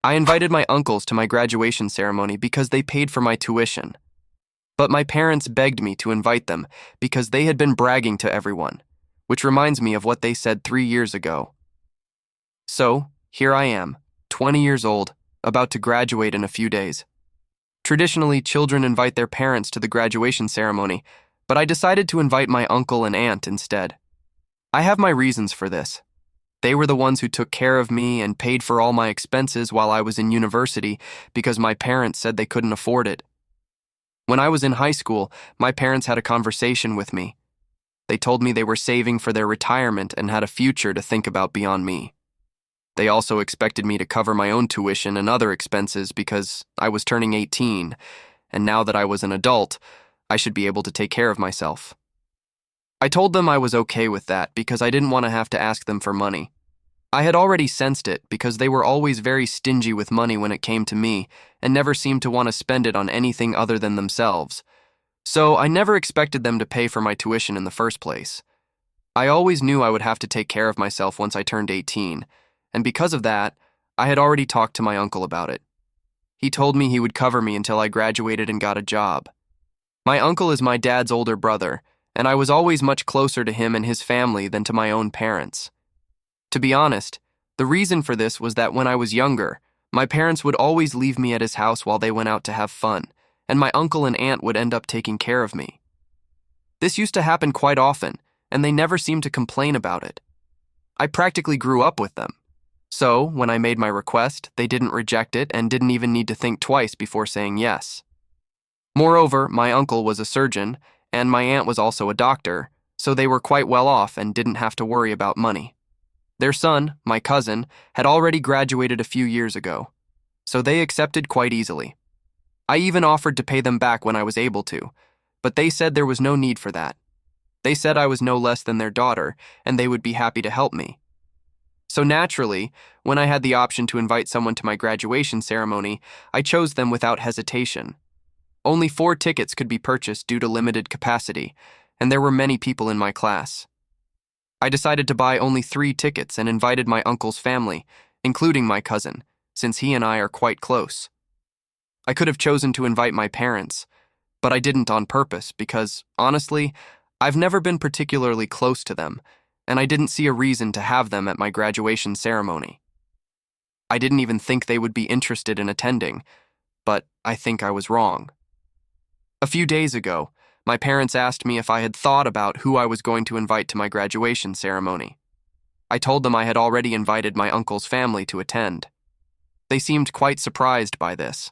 I invited my uncles to my graduation ceremony because they paid for my tuition. But my parents begged me to invite them because they had been bragging to everyone, which reminds me of what they said 3 years ago. So, here I am, 20 years old, about to graduate in a few days. Traditionally, children invite their parents to the graduation ceremony, but I decided to invite my uncle and aunt instead. I have my reasons for this. They were the ones who took care of me and paid for all my expenses while I was in university because my parents said they couldn't afford it. When I was in high school, my parents had a conversation with me. They told me they were saving for their retirement and had a future to think about beyond me. They also expected me to cover my own tuition and other expenses because I was turning 18, and now that I was an adult, I should be able to take care of myself. I told them I was okay with that because I didn't want to have to ask them for money. I had already sensed it because they were always very stingy with money when it came to me and never seemed to want to spend it on anything other than themselves. So I never expected them to pay for my tuition in the first place. I always knew I would have to take care of myself once I turned 18, and because of that, I had already talked to my uncle about it. He told me he would cover me until I graduated and got a job. My uncle is my dad's older brother, and I was always much closer to him and his family than to my own parents. To be honest, the reason for this was that when I was younger, my parents would always leave me at his house while they went out to have fun, and my uncle and aunt would end up taking care of me. This used to happen quite often, and they never seemed to complain about it. I practically grew up with them. So, when I made my request, they didn't reject it and didn't even need to think twice before saying yes. Moreover, my uncle was a surgeon, and my aunt was also a doctor, so they were quite well off and didn't have to worry about money. Their son, my cousin, had already graduated a few years ago, so they accepted quite easily. I even offered to pay them back when I was able to, but they said there was no need for that. They said I was no less than their daughter, and they would be happy to help me. So naturally, when I had the option to invite someone to my graduation ceremony, I chose them without hesitation. Only 4 tickets could be purchased due to limited capacity, and there were many people in my class. I decided to buy only 3 tickets and invited my uncle's family, including my cousin, since he and I are quite close. I could have chosen to invite my parents, but I didn't on purpose because, honestly, I've never been particularly close to them, and I didn't see a reason to have them at my graduation ceremony. I didn't even think they would be interested in attending, but I think I was wrong. A few days ago, my parents asked me if I had thought about who I was going to invite to my graduation ceremony. I told them I had already invited my uncle's family to attend. They seemed quite surprised by this.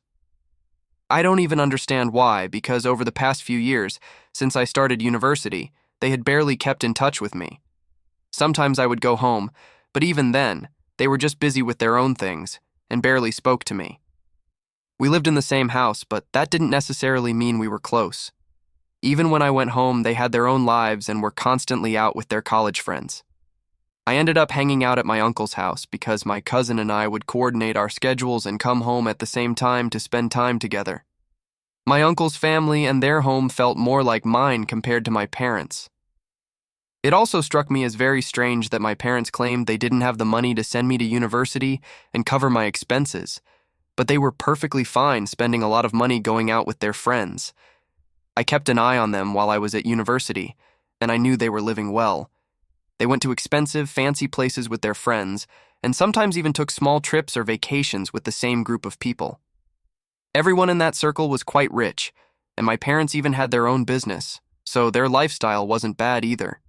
I don't even understand why, because over the past few years, since I started university, they had barely kept in touch with me. Sometimes I would go home, but even then, they were just busy with their own things and barely spoke to me. We lived in the same house, but that didn't necessarily mean we were close. Even when I went home, they had their own lives and were constantly out with their college friends. I ended up hanging out at my uncle's house because my cousin and I would coordinate our schedules and come home at the same time to spend time together. My uncle's family and their home felt more like mine compared to my parents. It also struck me as very strange that my parents claimed they didn't have the money to send me to university and cover my expenses, but they were perfectly fine spending a lot of money going out with their friends. I kept an eye on them while I was at university, and I knew they were living well. They went to expensive, fancy places with their friends, and sometimes even took small trips or vacations with the same group of people. Everyone in that circle was quite rich, and my parents even had their own business, so their lifestyle wasn't bad either.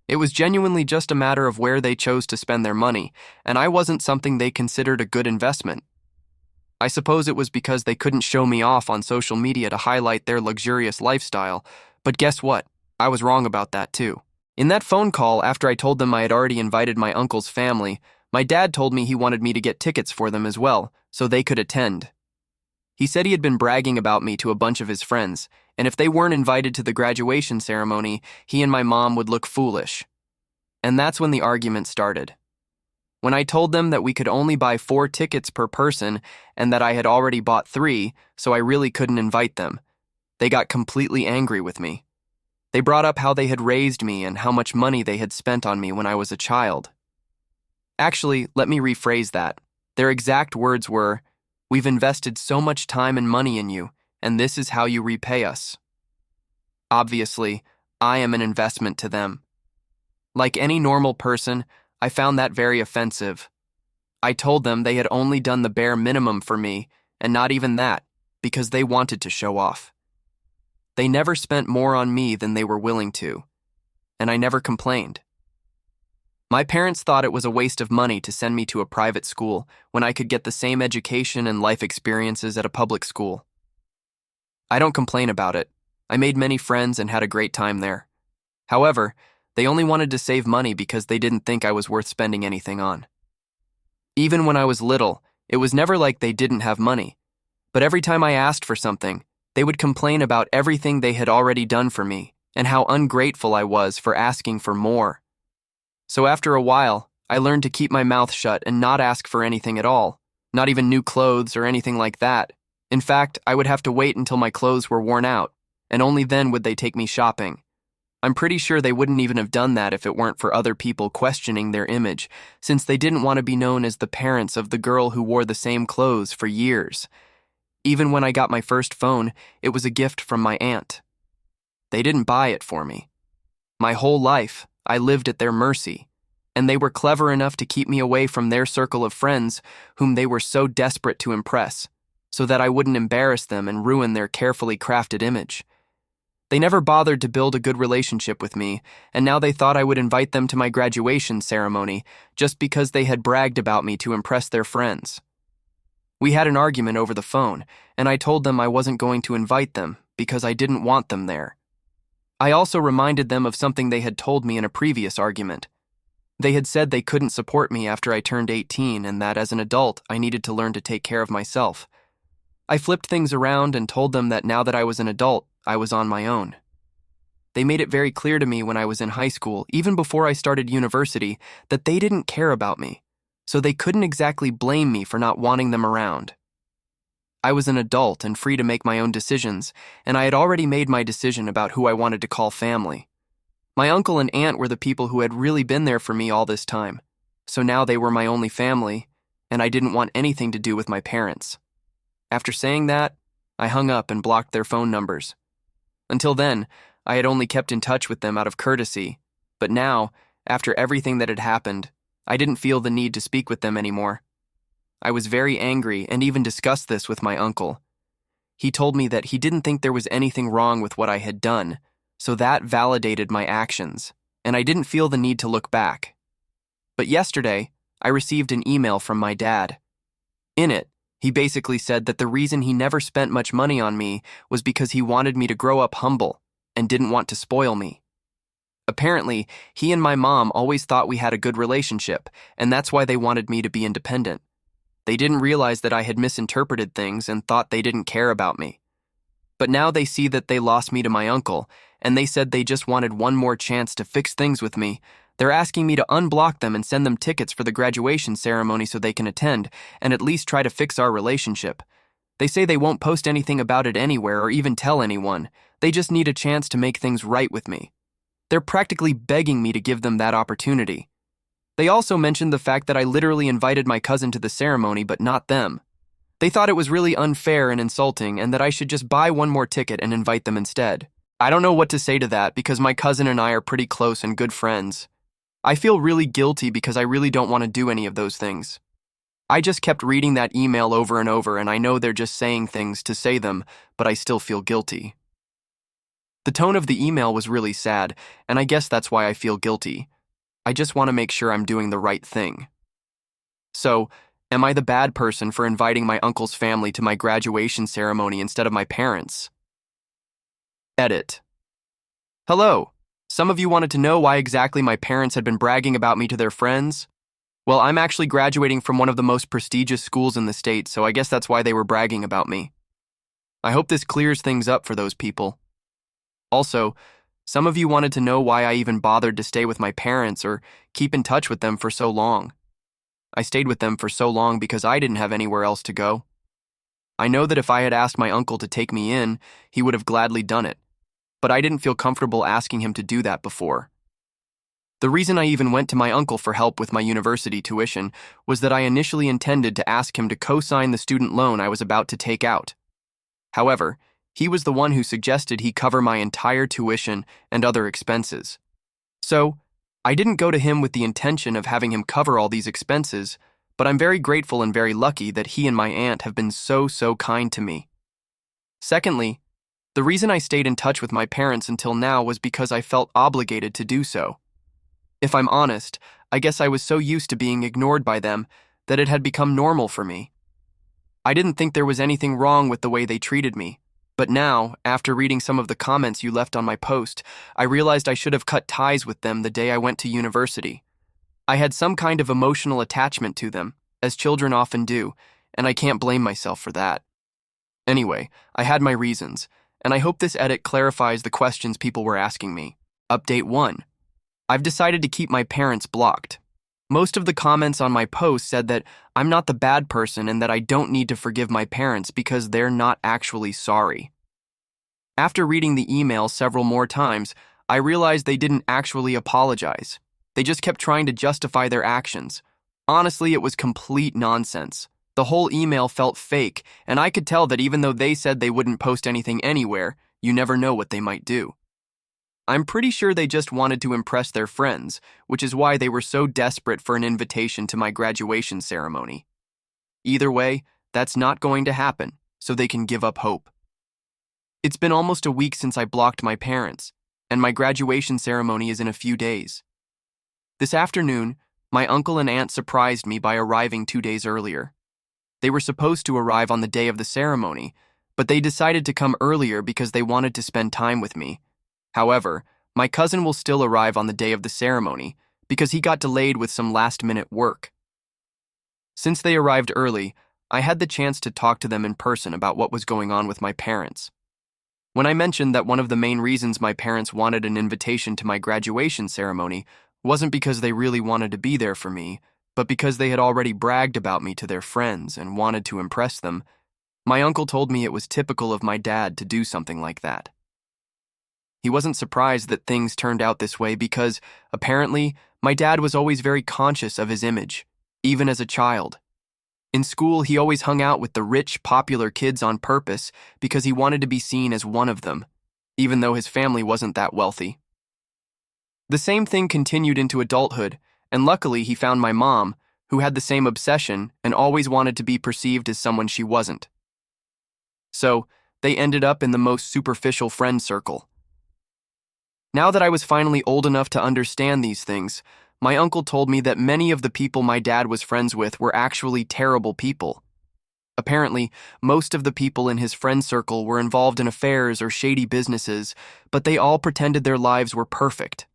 It was genuinely just a matter of where they chose to spend their money, and I wasn't something they considered a good investment. I suppose it was because they couldn't show me off on social media to highlight their luxurious lifestyle, but guess what? I was wrong about that too. In that phone call, after I told them I had already invited my uncle's family, my dad told me he wanted me to get tickets for them as well, so they could attend. He said he had been bragging about me to a bunch of his friends, and if they weren't invited to the graduation ceremony, he and my mom would look foolish. And that's when the argument started. When I told them that we could only buy 4 tickets per person and that I had already bought 3, so I really couldn't invite them, they got completely angry with me. They brought up how they had raised me and how much money they had spent on me when I was a child. Actually, let me rephrase that. Their exact words were, "We've invested so much time and money in you, and this is how you repay us." Obviously, I am an investment to them. Like any normal person, I found that very offensive. I told them they had only done the bare minimum for me, and not even that, because they wanted to show off. They never spent more on me than they were willing to, and I never complained. My parents thought it was a waste of money to send me to a private school when I could get the same education and life experiences at a public school. I don't complain about it. I made many friends and had a great time there. However, they only wanted to save money because they didn't think I was worth spending anything on. Even when I was little, it was never like they didn't have money, but every time I asked for something, they would complain about everything they had already done for me and how ungrateful I was for asking for more. So after a while, I learned to keep my mouth shut and not ask for anything at all, not even new clothes or anything like that. In fact, I would have to wait until my clothes were worn out, and only then would they take me shopping. I'm pretty sure they wouldn't even have done that if it weren't for other people questioning their image, since they didn't want to be known as the parents of the girl who wore the same clothes for years. Even when I got my first phone, it was a gift from my aunt. They didn't buy it for me. My whole life, I lived at their mercy, and they were clever enough to keep me away from their circle of friends whom they were so desperate to impress, so that I wouldn't embarrass them and ruin their carefully crafted image. They never bothered to build a good relationship with me, and now they thought I would invite them to my graduation ceremony just because they had bragged about me to impress their friends. We had an argument over the phone, and I told them I wasn't going to invite them because I didn't want them there. I also reminded them of something they had told me in a previous argument. They had said they couldn't support me after I turned 18 and that as an adult I needed to learn to take care of myself. I flipped things around and told them that now that I was an adult, I was on my own. They made it very clear to me when I was in high school, even before I started university, that they didn't care about me, so they couldn't exactly blame me for not wanting them around. I was an adult and free to make my own decisions, and I had already made my decision about who I wanted to call family. My uncle and aunt were the people who had really been there for me all this time, so now they were my only family, and I didn't want anything to do with my parents. After saying that, I hung up and blocked their phone numbers. Until then, I had only kept in touch with them out of courtesy, but now, after everything that had happened, I didn't feel the need to speak with them anymore. I was very angry and even discussed this with my uncle. He told me that he didn't think there was anything wrong with what I had done, so that validated my actions, and I didn't feel the need to look back. But yesterday, I received an email from my dad. In it, he basically said that the reason he never spent much money on me was because he wanted me to grow up humble and didn't want to spoil me. Apparently, he and my mom always thought we had a good relationship, and that's why they wanted me to be independent. They didn't realize that I had misinterpreted things and thought they didn't care about me. But now they see that they lost me to my uncle, and they said they just wanted one more chance to fix things with me. They're asking me to unblock them and send them tickets for the graduation ceremony so they can attend and at least try to fix our relationship. They say they won't post anything about it anywhere or even tell anyone. They just need a chance to make things right with me. They're practically begging me to give them that opportunity. They also mentioned the fact that I literally invited my cousin to the ceremony but not them. They thought it was really unfair and insulting and that I should just buy one more ticket and invite them instead. I don't know what to say to that because my cousin and I are pretty close and good friends. I feel really guilty because I really don't want to do any of those things. I just kept reading that email over and over, and I know they're just saying things to say them, but I still feel guilty. The tone of the email was really sad, and I guess that's why I feel guilty. I just want to make sure I'm doing the right thing. So, am I the bad person for inviting my uncle's family to my graduation ceremony instead of my parents? Edit. Hello. Some of you wanted to know why exactly my parents had been bragging about me to their friends? Well, I'm actually graduating from one of the most prestigious schools in the state, so I guess that's why they were bragging about me. I hope this clears things up for those people. Also, some of you wanted to know why I even bothered to stay with my parents or keep in touch with them for so long. I stayed with them for so long because I didn't have anywhere else to go. I know that if I had asked my uncle to take me in, he would have gladly done it, but I didn't feel comfortable asking him to do that before. The reason I even went to my uncle for help with my university tuition was that I initially intended to ask him to co-sign the student loan I was about to take out. However, he was the one who suggested he cover my entire tuition and other expenses. So, I didn't go to him with the intention of having him cover all these expenses, but I'm very grateful and very lucky that he and my aunt have been so kind to me. Secondly, the reason I stayed in touch with my parents until now was because I felt obligated to do so. If I'm honest, I guess I was so used to being ignored by them that it had become normal for me. I didn't think there was anything wrong with the way they treated me, but now, after reading some of the comments you left on my post, I realized I should have cut ties with them the day I went to university. I had some kind of emotional attachment to them, as children often do, and I can't blame myself for that. Anyway, I had my reasons, and I hope this edit clarifies the questions people were asking me. Update 1. I've decided to keep my parents blocked. Most of the comments on my post said that I'm not the bad person and that I don't need to forgive my parents because they're not actually sorry. After reading the email several more times, I realized they didn't actually apologize. They just kept trying to justify their actions. Honestly, it was complete nonsense. The whole email felt fake, and I could tell that even though they said they wouldn't post anything anywhere, you never know what they might do. I'm pretty sure they just wanted to impress their friends, which is why they were so desperate for an invitation to my graduation ceremony. Either way, that's not going to happen, so they can give up hope. It's been almost a week since I blocked my parents, and my graduation ceremony is in a few days. This afternoon, my uncle and aunt surprised me by arriving 2 days earlier. They were supposed to arrive on the day of the ceremony, but they decided to come earlier because they wanted to spend time with me. However, my cousin will still arrive on the day of the ceremony because he got delayed with some last-minute work. Since they arrived early, I had the chance to talk to them in person about what was going on with my parents. When I mentioned that one of the main reasons my parents wanted an invitation to my graduation ceremony wasn't because they really wanted to be there for me, but because they had already bragged about me to their friends and wanted to impress them, my uncle told me it was typical of my dad to do something like that. He wasn't surprised that things turned out this way because, apparently, my dad was always very conscious of his image, even as a child. In school, he always hung out with the rich, popular kids on purpose because he wanted to be seen as one of them, even though his family wasn't that wealthy. The same thing continued into adulthood, and luckily he found my mom, who had the same obsession and always wanted to be perceived as someone she wasn't. So, they ended up in the most superficial friend circle. Now that I was finally old enough to understand these things, my uncle told me that many of the people my dad was friends with were actually terrible people. Apparently, most of the people in his friend circle were involved in affairs or shady businesses, but they all pretended their lives were perfect.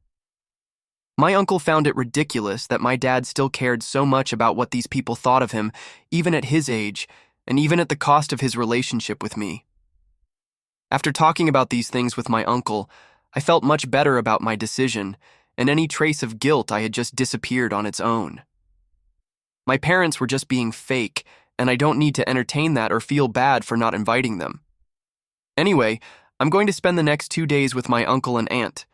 My uncle found it ridiculous that my dad still cared so much about what these people thought of him, even at his age, and even at the cost of his relationship with me. After talking about these things with my uncle, I felt much better about my decision, and any trace of guilt I had just disappeared on its own. My parents were just being fake, and I don't need to entertain that or feel bad for not inviting them. Anyway, I'm going to spend the next 2 days with my uncle and aunt.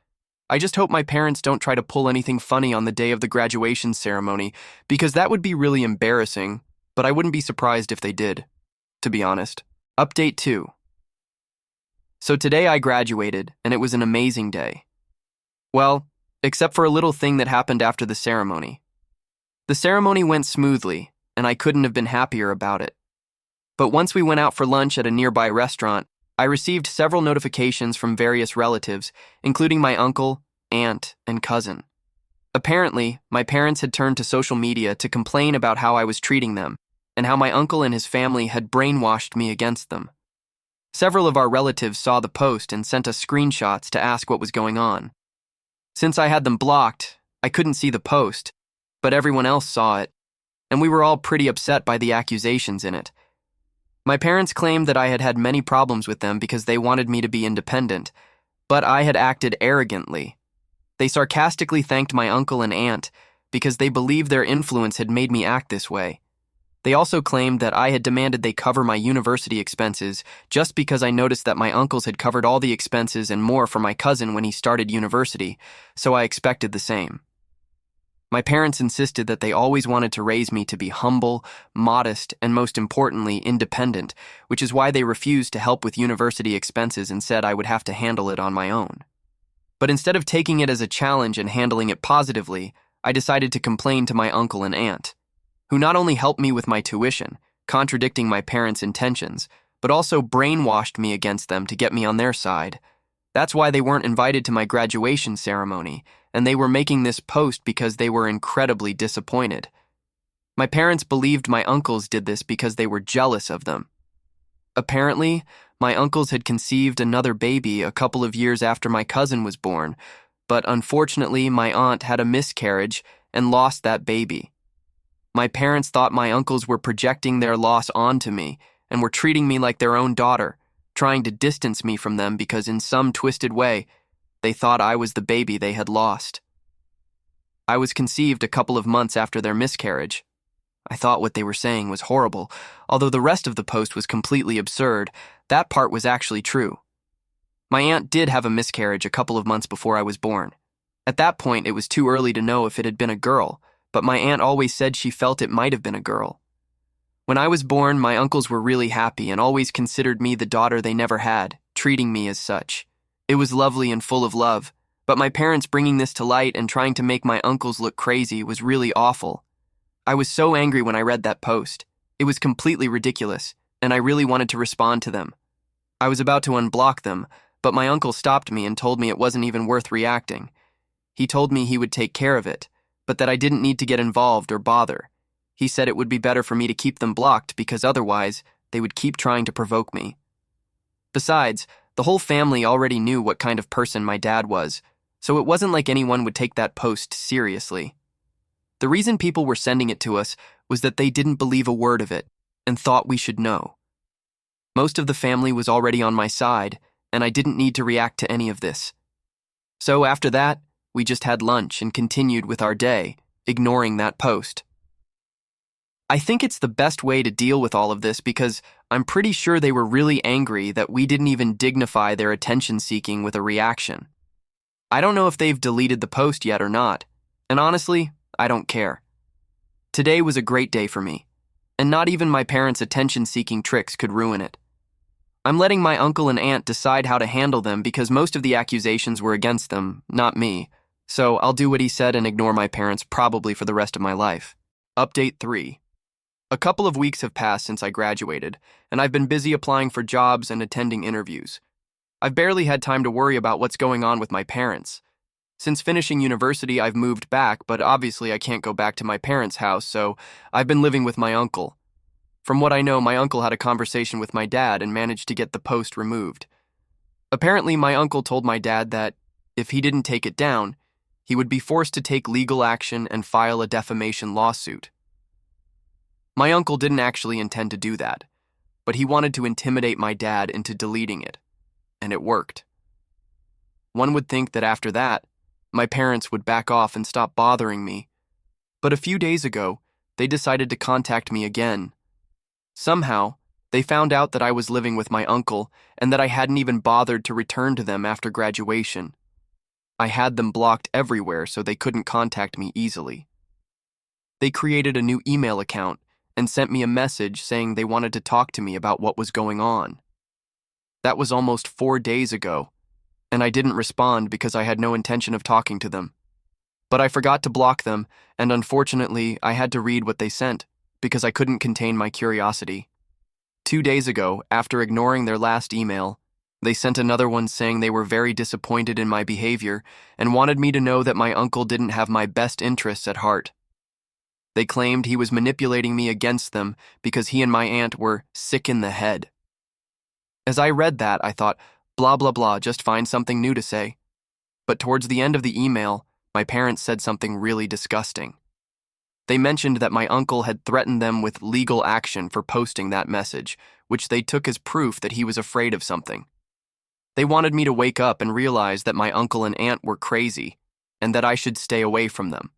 I just hope my parents don't try to pull anything funny on the day of the graduation ceremony, because that would be really embarrassing, but I wouldn't be surprised if they did, to be honest. Update 2. So today I graduated, and it was an amazing day. Well, except for a little thing that happened after the ceremony. The ceremony went smoothly, and I couldn't have been happier about it. But once we went out for lunch at a nearby restaurant, I received several notifications from various relatives, including my uncle, aunt, and cousin. Apparently, my parents had turned to social media to complain about how I was treating them, and how my uncle and his family had brainwashed me against them. Several of our relatives saw the post and sent us screenshots to ask what was going on. Since I had them blocked, I couldn't see the post, but everyone else saw it, and we were all pretty upset by the accusations in it. My parents claimed that I had had many problems with them because they wanted me to be independent, but I had acted arrogantly. They sarcastically thanked my uncle and aunt because they believed their influence had made me act this way. They also claimed that I had demanded they cover my university expenses just because I noticed that my uncles had covered all the expenses and more for my cousin when he started university, so I expected the same. My parents insisted that they always wanted to raise me to be humble, modest, and most importantly, independent, which is why they refused to help with university expenses and said I would have to handle it on my own. But instead of taking it as a challenge and handling it positively, I decided to complain to my uncle and aunt, who not only helped me with my tuition, contradicting my parents' intentions, but also brainwashed me against them to get me on their side. That's why they weren't invited to my graduation ceremony, and they were making this post because they were incredibly disappointed. My parents believed my uncles did this because they were jealous of them. Apparently, my uncles had conceived another baby a couple of years after my cousin was born, but unfortunately my aunt had a miscarriage and lost that baby. My parents thought my uncles were projecting their loss onto me and were treating me like their own daughter, trying to distance me from them because in some twisted way, they thought I was the baby they had lost. I was conceived a couple of months after their miscarriage. I thought what they were saying was horrible, although the rest of the post was completely absurd. That part was actually true. My aunt did have a miscarriage a couple of months before I was born. At that point, it was too early to know if it had been a girl, but my aunt always said she felt it might have been a girl. When I was born, my uncles were really happy and always considered me the daughter they never had, treating me as such. It was lovely and full of love, but my parents bringing this to light and trying to make my uncles look crazy was really awful. I was so angry when I read that post. It was completely ridiculous, and I really wanted to respond to them. I was about to unblock them, but my uncle stopped me and told me it wasn't even worth reacting. He told me he would take care of it, but that I didn't need to get involved or bother. He said it would be better for me to keep them blocked because otherwise they would keep trying to provoke me. Besides, the whole family already knew what kind of person my dad was, so it wasn't like anyone would take that post seriously. The reason people were sending it to us was that they didn't believe a word of it and thought we should know. Most of the family was already on my side, and I didn't need to react to any of this. So after that, we just had lunch and continued with our day, ignoring that post. I think it's the best way to deal with all of this because I'm pretty sure they were really angry that we didn't even dignify their attention-seeking with a reaction. I don't know if they've deleted the post yet or not, and honestly, I don't care. Today was a great day for me, and not even my parents' attention-seeking tricks could ruin it. I'm letting my uncle and aunt decide how to handle them because most of the accusations were against them, not me, so I'll do what he said and ignore my parents probably for the rest of my life. Update 3. A couple of weeks have passed since I graduated, and I've been busy applying for jobs and attending interviews. I've barely had time to worry about what's going on with my parents. Since finishing university, I've moved back, but obviously I can't go back to my parents' house, so I've been living with my uncle. From what I know, my uncle had a conversation with my dad and managed to get the post removed. Apparently, my uncle told my dad that if he didn't take it down, he would be forced to take legal action and file a defamation lawsuit. My uncle didn't actually intend to do that, but he wanted to intimidate my dad into deleting it, and it worked. One would think that after that, my parents would back off and stop bothering me, but a few days ago, they decided to contact me again. Somehow, they found out that I was living with my uncle and that I hadn't even bothered to return to them after graduation. I had them blocked everywhere so they couldn't contact me easily. They created a new email account and sent me a message saying they wanted to talk to me about what was going on. That was almost 4 days ago, and I didn't respond because I had no intention of talking to them. But I forgot to block them, and unfortunately, I had to read what they sent because I couldn't contain my curiosity. 2 days ago, after ignoring their last email, they sent another one saying they were very disappointed in my behavior and wanted me to know that my uncle didn't have my best interests at heart. They claimed he was manipulating me against them because he and my aunt were sick in the head. As I read that, I thought, blah, blah, blah, just find something new to say. But towards the end of the email, my parents said something really disgusting. They mentioned that my uncle had threatened them with legal action for posting that message, which they took as proof that he was afraid of something. They wanted me to wake up and realize that my uncle and aunt were crazy and that I should stay away from them.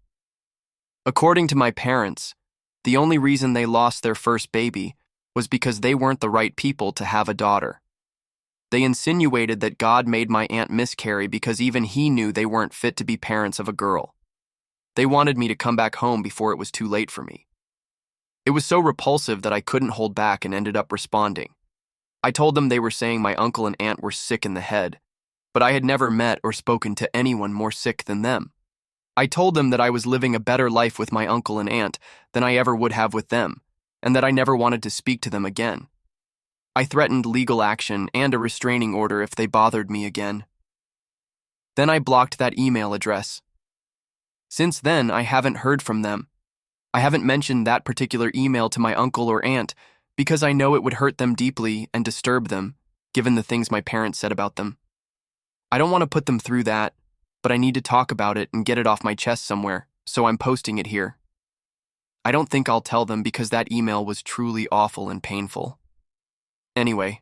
According to my parents, the only reason they lost their first baby was because they weren't the right people to have a daughter. They insinuated that God made my aunt miscarry because even he knew they weren't fit to be parents of a girl. They wanted me to come back home before it was too late for me. It was so repulsive that I couldn't hold back and ended up responding. I told them they were saying my uncle and aunt were sick in the head, but I had never met or spoken to anyone more sick than them. I told them that I was living a better life with my uncle and aunt than I ever would have with them, and that I never wanted to speak to them again. I threatened legal action and a restraining order if they bothered me again. Then I blocked that email address. Since then, I haven't heard from them. I haven't mentioned that particular email to my uncle or aunt because I know it would hurt them deeply and disturb them, given the things my parents said about them. I don't want to put them through that, but I need to talk about it and get it off my chest somewhere, so I'm posting it here. I don't think I'll tell them because that email was truly awful and painful. Anyway,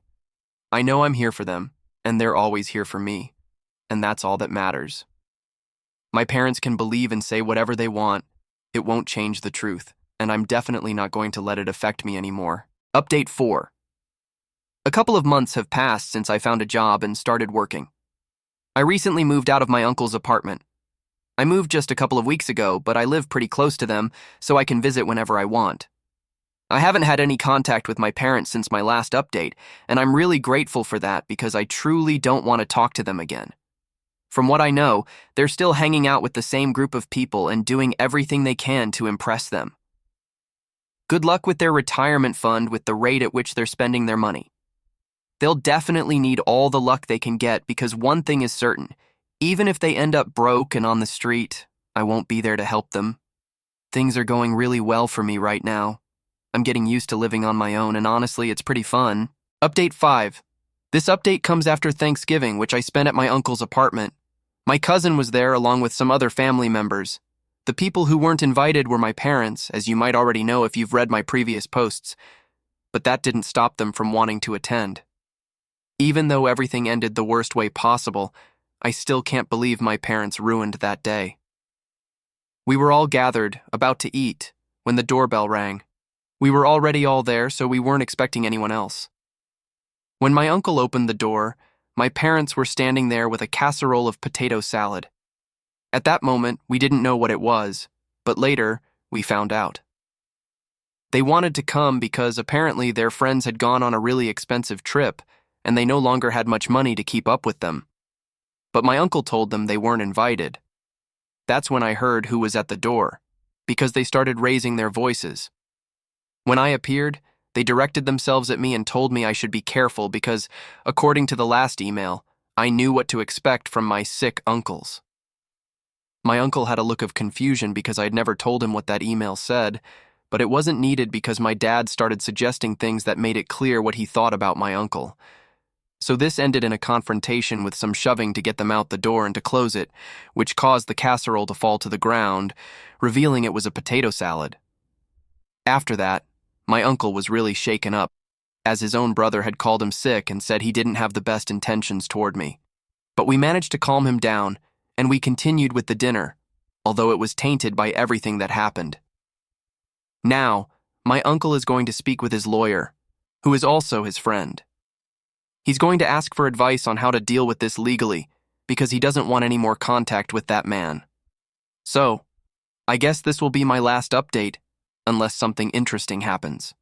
I know I'm here for them, and they're always here for me, and that's all that matters. My parents can believe and say whatever they want. It won't change the truth, and I'm definitely not going to let it affect me anymore. Update 4. A couple of months have passed since I found a job and started working. I recently moved out of my uncle's apartment. I moved just a couple of weeks ago, but I live pretty close to them, so I can visit whenever I want. I haven't had any contact with my parents since my last update, and I'm really grateful for that because I truly don't want to talk to them again. From what I know, they're still hanging out with the same group of people and doing everything they can to impress them. Good luck with their retirement fund with the rate at which they're spending their money. They'll definitely need all the luck they can get because one thing is certain, even if they end up broke and on the street, I won't be there to help them. Things are going really well for me right now. I'm getting used to living on my own and honestly, it's pretty fun. Update 5. This update comes after Thanksgiving, which I spent at my uncle's apartment. My cousin was there along with some other family members. The people who weren't invited were my parents, as you might already know if you've read my previous posts, but that didn't stop them from wanting to attend. Even though everything ended the worst way possible, I still can't believe my parents ruined that day. We were all gathered, about to eat, when the doorbell rang. We were already all there, so we weren't expecting anyone else. When my uncle opened the door, my parents were standing there with a casserole of potato salad. At that moment, we didn't know what it was, but later, we found out. They wanted to come because apparently their friends had gone on a really expensive trip, and they no longer had much money to keep up with them. But my uncle told them they weren't invited. That's when I heard who was at the door, because they started raising their voices. When I appeared, they directed themselves at me and told me I should be careful because, according to the last email, I knew what to expect from my sick uncles. My uncle had a look of confusion because I'd never told him what that email said, but it wasn't needed because my dad started suggesting things that made it clear what he thought about my uncle. So this ended in a confrontation with some shoving to get them out the door and to close it, which caused the casserole to fall to the ground, revealing it was a potato salad. After that, my uncle was really shaken up, as his own brother had called him sick and said he didn't have the best intentions toward me. But we managed to calm him down, and we continued with the dinner, although it was tainted by everything that happened. Now, my uncle is going to speak with his lawyer, who is also his friend. He's going to ask for advice on how to deal with this legally, because he doesn't want any more contact with that man. So, I guess this will be my last update, unless something interesting happens.